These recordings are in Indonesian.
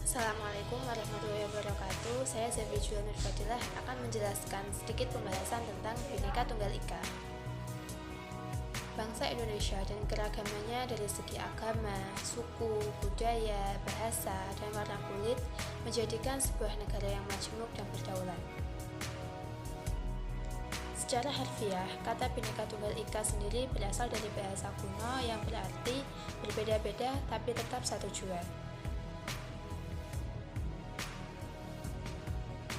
Assalamualaikum warahmatullahi wabarakatuh. Saya Zafri Julian Fadilah akan menjelaskan sedikit pembahasan tentang Bhinneka Tunggal Ika. Bangsa Indonesia dan keragamannya dari segi agama, suku, budaya, bahasa, dan warna kulit menjadikan sebuah negara yang majemuk dan berdaulat. Secara harfiah, kata Bhinneka Tunggal Ika sendiri berasal dari bahasa kuno yang berarti berbeda-beda tapi tetap satu jua.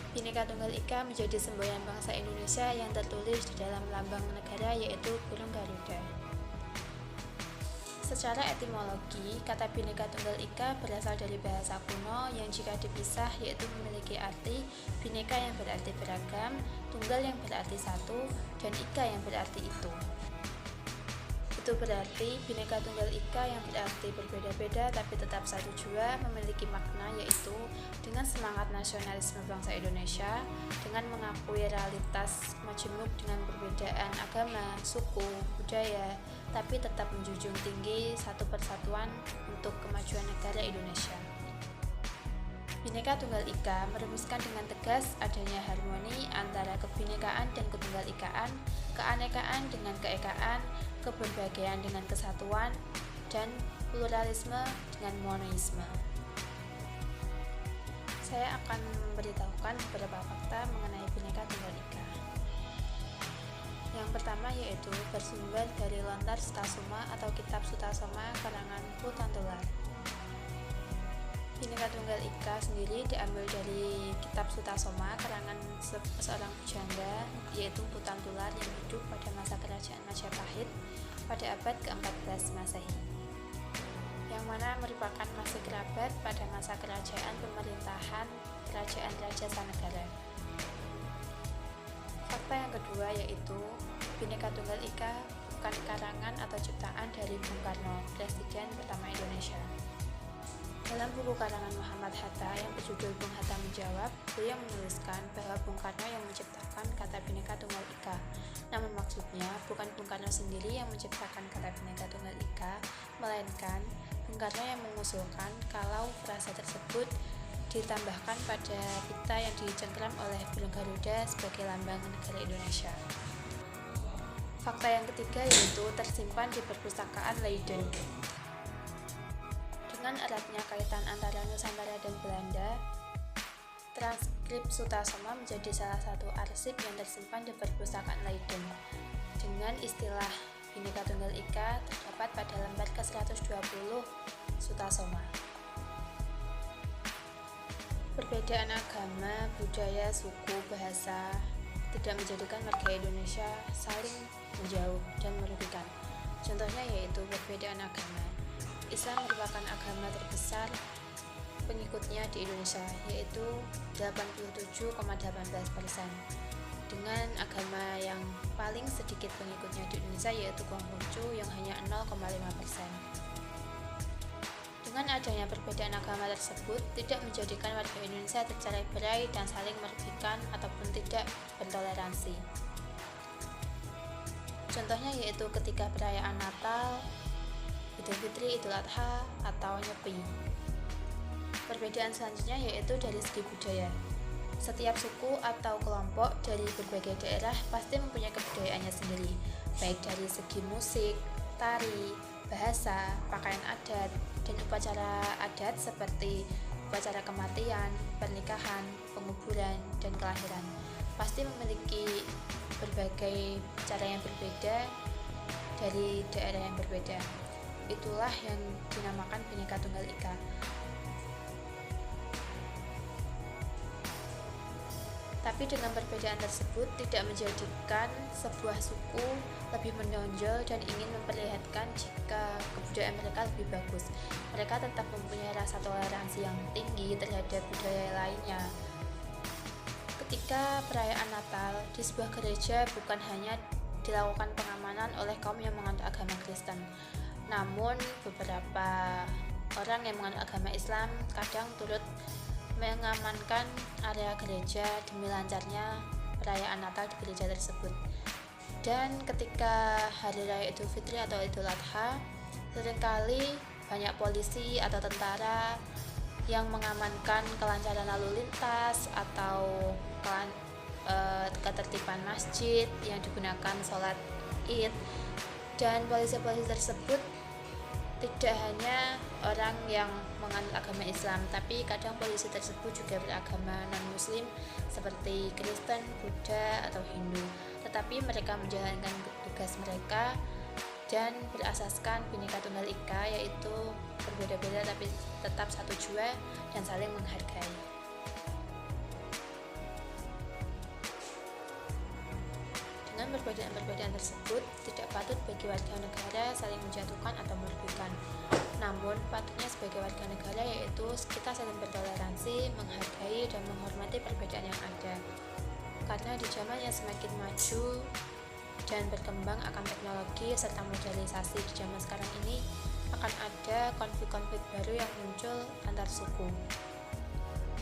Bhinneka Tunggal Ika menjadi semboyan bangsa Indonesia yang tertulis di dalam lambang negara yaitu burung Garuda. Secara etimologi, kata Bhinneka Tunggal Ika berasal dari bahasa kuno yang jika dipisah yaitu memiliki arti Bhinneka yang berarti beragam, Tunggal yang berarti satu, dan Ika yang berarti itu. Itu berarti Bhinneka Tunggal Ika yang berarti berbeda-beda tapi tetap satu jua memiliki makna yaitu dengan semangat nasionalisme bangsa Indonesia, dengan mengakui realitas majemuk dengan perbedaan agama, suku, budaya, tapi tetap menjunjung tinggi satu persatuan untuk kemajuan negara Indonesia. Bhinneka Tunggal Ika merumuskan dengan tegas adanya harmoni antara kebhinekaan dan ketunggal ikaan, keanekaan dengan keekaan, keberbagian dengan kesatuan, dan pluralisme dengan monoisme. Saya akan memberitahukan beberapa fakta mengenai Bhinneka Tunggal Ika. Yang pertama yaitu bersumber dari Lontar Sutasoma atau Kitab Sutasoma karangan Putantular. Bhinneka Tunggal Ika sendiri diambil dari Kitab Sutasoma karangan seorang pujangga yaitu Putantular yang hidup pada masa kerajaan Majapahit pada abad ke-14 Masehi, yang mana merupakan masih kerabat pada masa kerajaan pemerintahan Kerajaan Raja Sanegara. Fakta yang kedua yaitu Bhinneka Tunggal Ika bukan karangan atau ciptaan dari Bung Karno, Presiden pertama Indonesia. Dalam buku karangan Muhammad Hatta yang berjudul Bung Hatta Menjawab, beliau menuliskan bahwa Bung Karno yang menciptakan kata Bhinneka Tunggal Ika. Namun maksudnya bukan Bung Karno sendiri yang menciptakan kata Bhinneka Tunggal Ika, melainkan Bung Karno yang mengusulkan kalau frasa tersebut ditambahkan pada pita yang dicengkeram oleh burung Garuda sebagai lambang negara Indonesia. Fakta yang ketiga yaitu tersimpan di perpustakaan Leiden. Dengan eratnya kaitan antara Nusantara dan Belanda, transkrip Sutasoma menjadi salah satu arsip yang tersimpan di perpustakaan Leiden. Dengan istilah Bhinneka Tunggal Ika terdapat pada lembar ke-120 Sutasoma. Perbedaan agama, budaya, suku, bahasa tidak menjadikan warga Indonesia saling menjauh dan merugikan. Contohnya yaitu perbedaan agama. Islam merupakan agama terbesar pengikutnya di Indonesia, yaitu 87,18%, dengan agama yang paling sedikit pengikutnya di Indonesia yaitu Konghucu yang hanya 0,5%. Dengan adanya perbedaan agama tersebut tidak menjadikan warga Indonesia tercerai-berai dan saling merugikan ataupun tidak bertoleransi. Contohnya yaitu ketika perayaan Natal, Idul Fitri, Idul Adha, atau Nyepi. Perbedaan selanjutnya yaitu dari segi budaya. Setiap suku atau kelompok dari berbagai daerah pasti mempunyai kebudayaannya sendiri, baik dari segi musik, tari, bahasa, pakaian adat, dan upacara adat seperti upacara kematian, pernikahan, penguburan, dan kelahiran. Pasti memiliki berbagai cara yang berbeda dari daerah yang berbeda. Itulah yang dinamakan Bhinneka Tunggal Ika. Tapi dengan perbedaan tersebut tidak menjadikan sebuah suku lebih menonjol dan ingin memperlihatkan jika kebudayaan mereka lebih bagus. Mereka tetap mempunyai rasa toleransi yang tinggi terhadap budaya lainnya. Ketika perayaan Natal di sebuah gereja bukan hanya dilakukan pengamanan oleh kaum yang menganut agama Kristen, namun beberapa orang yang menganut agama Islam kadang turut mengamankan area gereja demi lancarnya perayaan Natal di gereja tersebut. Dan ketika hari raya Idul Fitri atau Idul Adha, seringkali banyak polisi atau tentara yang mengamankan kelancaran lalu lintas atau ketertiban masjid yang digunakan sholat Id. Dan polisi-polisi tersebut tidak hanya orang yang menganut agama Islam, tapi kadang polisi tersebut juga beragama non-muslim seperti Kristen, Buddha, atau Hindu. Tetapi mereka menjalankan tugas mereka dan berasaskan Bhinneka Tunggal Ika, yaitu berbeda-beda tapi tetap satu jua dan saling menghargai. Dengan perbedaan-perbedaan tersebut, tidak patut bagi warga negara saling menjatuhkan atau merugikan. Namun, patutnya sebagai warga negara yaitu kita saling bertoleransi, menghargai, dan menghormati perbedaan yang ada. Karena di zaman yang semakin maju dan berkembang akan teknologi serta modernisasi di zaman sekarang ini, akan ada konflik-konflik baru yang muncul antar suku.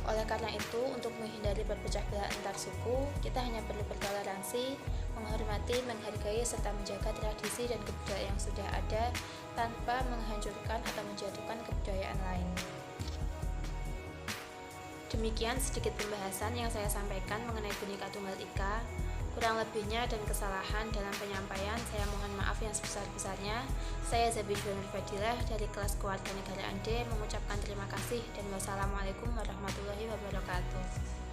Oleh karena itu, untuk menghindari perpecah belah antar suku, kita hanya perlu bertoleransi, menghormati, menghargai, serta menjaga tradisi dan kebudayaan yang sudah ada tanpa menghancurkan atau menjatuhkan kebudayaan lain. Demikian sedikit pembahasan yang saya sampaikan mengenai Bhinneka Tunggal Ika. Kurang lebihnya dan kesalahan dalam penyampaian, saya mohon maaf yang sebesar-besarnya. Saya Zabidul Fadilah dari kelas Kewarganegaraan D mengucapkan terima kasih dan wassalamualaikum warahmatullahi wabarakatuh.